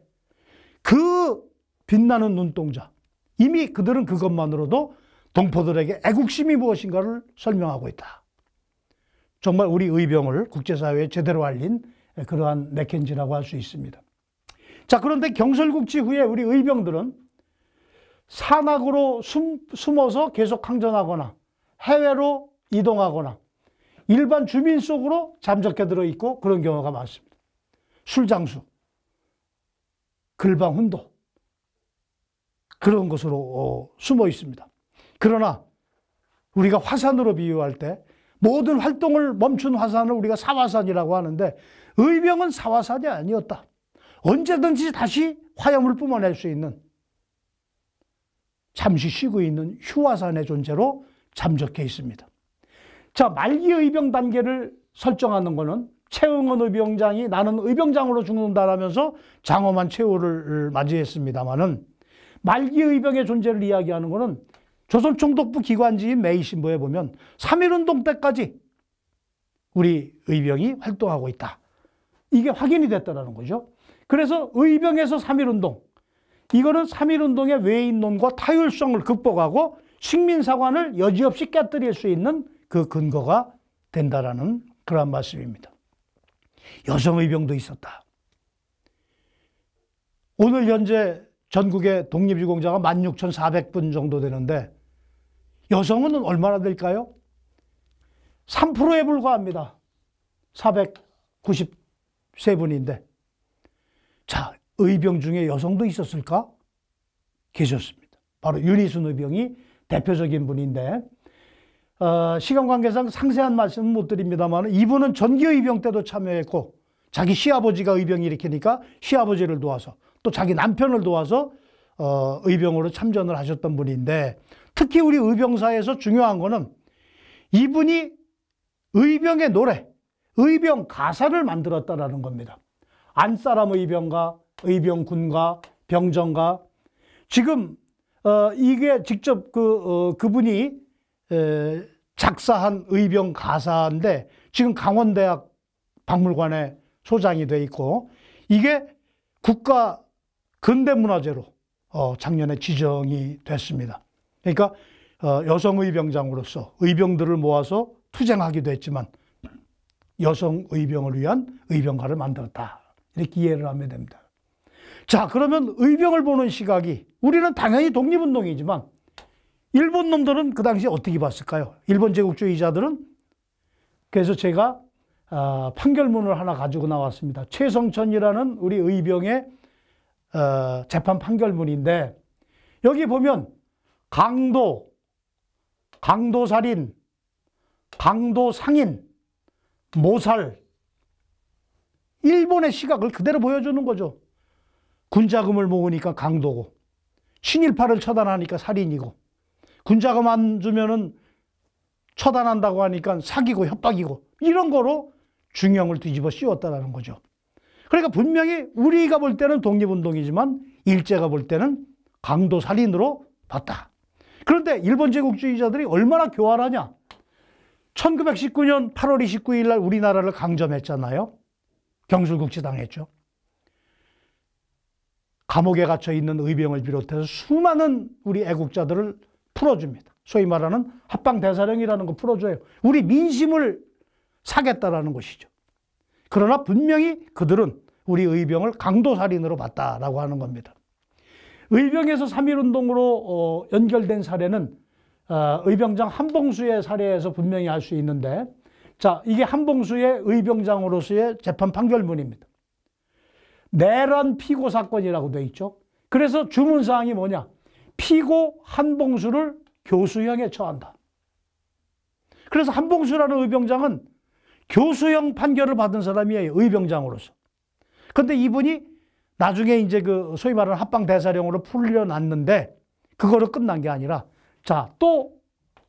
그 빛나는 눈동자, 이미 그들은 그것만으로도 동포들에게 애국심이 무엇인가를 설명하고 있다. 정말 우리 의병을 국제사회에 제대로 알린 그러한 맥켄지라고 할 수 있습니다. 자, 그런데 경설국지 후에 우리 의병들은 산악으로 숨어서 계속 항전하거나 해외로 이동하거나 일반 주민 속으로 잠적해 들어있고 그런 경우가 많습니다. 술장수, 글방훈도 그런 것으로 숨어 있습니다. 그러나 우리가 화산으로 비유할 때 모든 활동을 멈춘 화산을 우리가 사화산이라고 하는데, 의병은 사화산이 아니었다. 언제든지 다시 화염을 뿜어낼 수 있는, 잠시 쉬고 있는 휴화산의 존재로 잠적해 있습니다. 자, 말기 의병 단계를 설정하는 것은 최응원 의병장이 나는 의병장으로 죽는다라면서 장엄한 최후를 맞이했습니다마는, 말기 의병의 존재를 이야기하는 것은 조선총독부 기관지인 메이신보에 보면 3.1운동 때까지 우리 의병이 활동하고 있다, 이게 확인이 됐다는 거죠. 그래서 의병에서 3.1운동, 이거는 3.1운동의 외인론과 타율성을 극복하고 식민사관을 여지없이 깨뜨릴 수 있는 그 근거가 된다라는 그런 말씀입니다. 여성의병도 있었다. 오늘 현재 전국의 독립유공자가 16,400분 정도 되는데 여성은 얼마나 될까요? 3%에 불과합니다. 493분인데. 자, 의병 중에 여성도 있었을까? 계셨습니다. 바로 윤희순 의병이 대표적인 분인데, 시간 관계상 상세한 말씀은 못 드립니다만 이분은 전기의병 때도 참여했고, 자기 시아버지가 의병 일으키니까 시아버지를 도와서, 또 자기 남편을 도와서 의병으로 참전을 하셨던 분인데, 특히 우리 의병사에서 중요한 거는 이분이 의병의 노래, 의병 가사를 만들었다라는 겁니다. 안사람 의병가, 의병군가, 병정가. 지금 이게 직접 그분이 작사한 의병 가사인데 지금 강원대학 박물관에 소장이 돼 있고, 이게 국가 근대문화재로 작년에 지정이 됐습니다. 그러니까 여성 의병장으로서 의병들을 모아서 투쟁하기도 했지만 여성 의병을 위한 의병가를 만들었다, 이렇게 이해를 하면 됩니다. 자, 그러면 의병을 보는 시각이, 우리는 당연히 독립운동이지만 일본 놈들은 그 당시에 어떻게 봤을까요? 일본 제국주의자들은. 그래서 제가 판결문을 하나 가지고 나왔습니다. 최성천이라는 우리 의병의 재판 판결문인데, 여기 보면 강도살인, 강도상인, 모살, 일본의 시각을 그대로 보여주는 거죠. 군자금을 모으니까 강도고, 친일파를 처단하니까 살인이고, 군자금 안 주면은 처단한다고 하니까 사기고 협박이고, 이런 거로 중형을 뒤집어 씌웠다는 거죠. 그러니까 분명히 우리가 볼 때는 독립운동이지만 일제가 볼 때는 강도살인으로 봤다. 그런데 일본 제국주의자들이 얼마나 교활하냐. 1919년 8월 29일 날 우리나라를 강점했잖아요. 경술국지당했죠. 감옥에 갇혀 있는 의병을 비롯해서 수많은 우리 애국자들을 풀어줍니다. 소위 말하는 합방대사령이라는 거 풀어줘요. 우리 민심을 사겠다라는 것이죠. 그러나 분명히 그들은 우리 의병을 강도살인으로 봤다라고 하는 겁니다. 의병에서 3.1운동으로 연결된 사례는 의병장 한봉수의 사례에서 분명히 알 수 있는데, 자, 이게 한봉수의 의병장으로서의 재판 판결문입니다. 내란 피고 사건이라고 되어 있죠. 그래서 주문사항이 뭐냐? 피고 한봉수를 교수형에 처한다. 그래서 한봉수라는 의병장은 교수형 판결을 받은 사람이에요, 의병장으로서. 그런데 이분이 나중에 이제 그 소위 말하는 합방대사령으로 풀려났는데, 그거로 끝난 게 아니라, 자, 또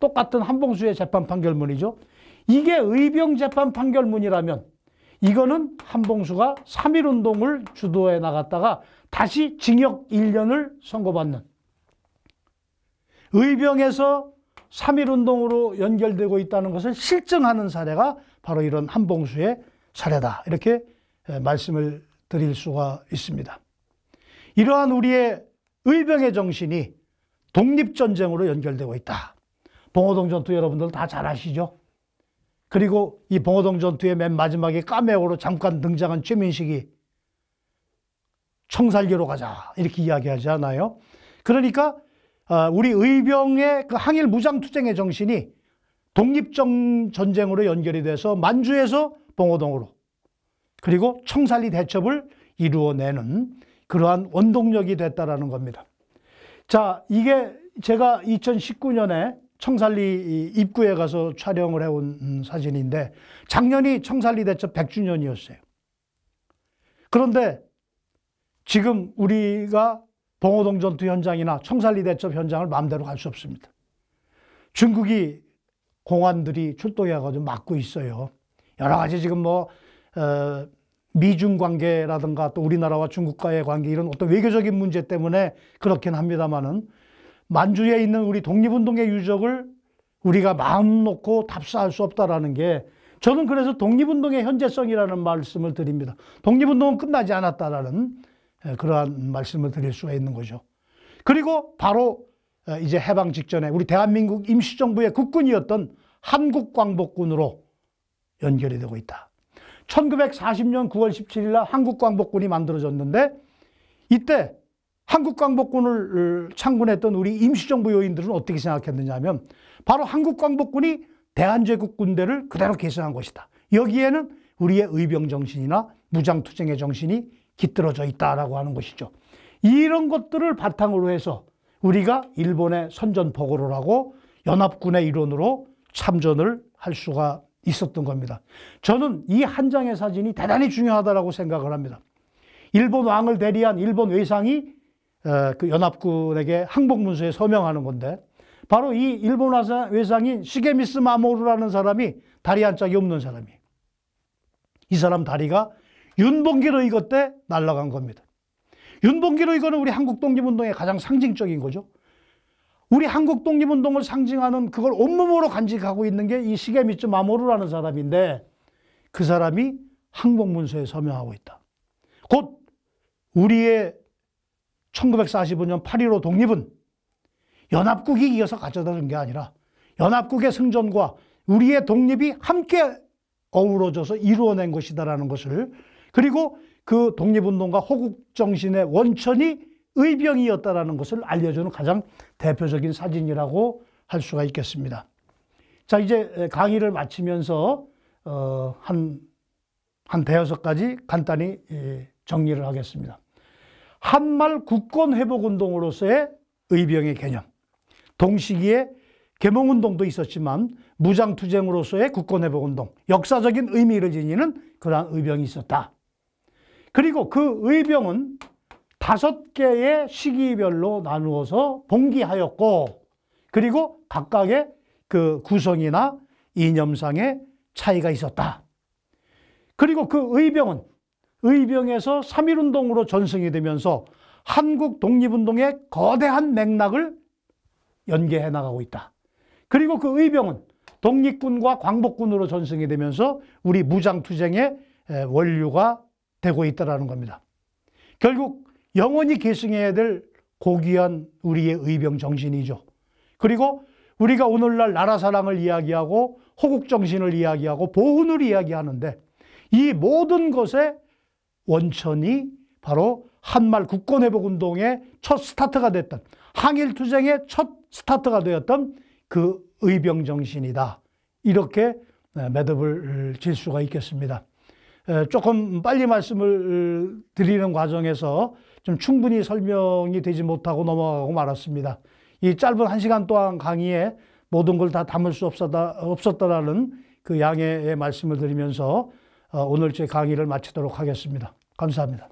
똑같은 한봉수의 재판 판결문이죠. 이게 의병 재판 판결문이라면 이거는 한봉수가 3.1운동을 주도해 나갔다가 다시 징역 1년을 선고받는, 의병에서 3.1운동으로 연결되고 있다는 것을 실증하는 사례가 바로 이런 한봉수의 사례다, 이렇게 말씀을 드릴 수가 있습니다. 이러한 우리의 의병의 정신이 독립전쟁으로 연결되고 있다. 봉오동 전투 여러분들 다 잘 아시죠? 그리고 이 봉오동 전투의 맨 마지막에 카메오로 잠깐 등장한 최민식이 청살리로 가자, 이렇게 이야기하지 않아요? 그러니까 우리 의병의 그 항일 무장투쟁의 정신이 독립전쟁으로 연결이 돼서 만주에서 봉오동으로, 그리고 청살리 대첩을 이루어내는 그러한 원동력이 됐다라는 겁니다. 자, 이게 제가 2019년에 청살리 입구에 가서 촬영을 해온 사진인데, 작년이 청살리 대첩 100주년이었어요. 그런데 지금 우리가 봉오동 전투 현장이나 청살리 대첩 현장을 마음대로 갈 수 없습니다. 중국이 공안들이 출동해가지고 막고 있어요. 여러 가지 지금 미중 관계라든가 또 우리나라와 중국과의 관계, 이런 어떤 외교적인 문제 때문에 그렇긴 합니다만은, 만주에 있는 우리 독립운동의 유적을 우리가 마음 놓고 답사할 수 없다라는 게, 저는 그래서 독립운동의 현재성이라는 말씀을 드립니다. 독립운동은 끝나지 않았다라는 그러한 말씀을 드릴 수가 있는 거죠. 그리고 바로 이제 해방 직전에 우리 대한민국 임시정부의 국군이었던 한국광복군으로 연결이 되고 있다. 1940년 9월 17일 날 한국광복군이 만들어졌는데, 이때 한국광복군을 창군했던 우리 임시정부 요인들은 어떻게 생각했느냐 하면, 바로 한국광복군이 대한제국 군대를 그대로 계승한 것이다. 여기에는 우리의 의병정신이나 무장투쟁의 정신이 깃들어져 있다라고 하는 것이죠. 이런 것들을 바탕으로 해서 우리가 일본에 선전포고를 하고 연합군의 일원으로 참전을 할 수가 있었던 겁니다. 저는 이 한 장의 사진이 대단히 중요하다고 생각을 합니다. 일본 왕을 대리한 일본 외상이 그 연합군에게 항복문서에 서명하는 건데, 바로 이 일본 외상인 시게미스 마모루라는 사람이 다리 한 짝이 없는 사람이에요. 이 사람 다리가 윤봉길 의거 때 날아간 겁니다. 윤봉길 의거는 우리 한국 독립운동의 가장 상징적인 거죠. 우리 한국 독립운동을 상징하는 그걸 온몸으로 간직하고 있는 게 이 시게미츠 마모루라는 사람인데, 그 사람이 항복문서에 서명하고 있다. 곧 우리의 1945년 8.15 독립은 연합국이 이어서 가져다 준 게 아니라 연합국의 승전과 우리의 독립이 함께 어우러져서 이루어낸 것이다라는 것을, 그리고 그 독립운동과 호국정신의 원천이 의병이었다라는 것을 알려주는 가장 대표적인 사진이라고 할 수가 있겠습니다. 자, 이제 강의를 마치면서 한 대여섯 가지 간단히 정리를 하겠습니다. 한말 국권회복운동으로서의 의병의 개념, 동시기에 계몽운동도 있었지만 무장투쟁으로서의 국권회복운동, 역사적인 의미를 지니는 그러한 의병이 있었다. 그리고 그 의병은 5개의 시기별로 나누어서 봉기하였고, 그리고 각각의 그 구성이나 이념상의 차이가 있었다. 그리고 그 의병에서 3.1운동으로 전승이 되면서 한국 독립운동의 거대한 맥락을 연계해 나가고 있다. 그리고 그 의병은 독립군과 광복군으로 전승이 되면서 우리 무장투쟁의 원류가 되고 있다는 겁니다. 결국 영원히 계승해야 될 고귀한 우리의 의병 정신이죠. 그리고 우리가 오늘날 나라사랑을 이야기하고 호국정신을 이야기하고 보훈을 이야기하는데, 이 모든 것의 원천이 바로 한말 국권회복운동의 첫 스타트가 됐던, 항일투쟁의 첫 스타트가 되었던 그 의병 정신이다. 이렇게 매듭을 질 수가 있겠습니다. 조금 빨리 말씀을 드리는 과정에서 좀 충분히 설명이 되지 못하고 넘어가고 말았습니다. 이 짧은 1시간 동안 강의에 모든 걸 다 담을 수 없었다라는 그 양해의 말씀을 드리면서 오늘 제 강의를 마치도록 하겠습니다. 감사합니다.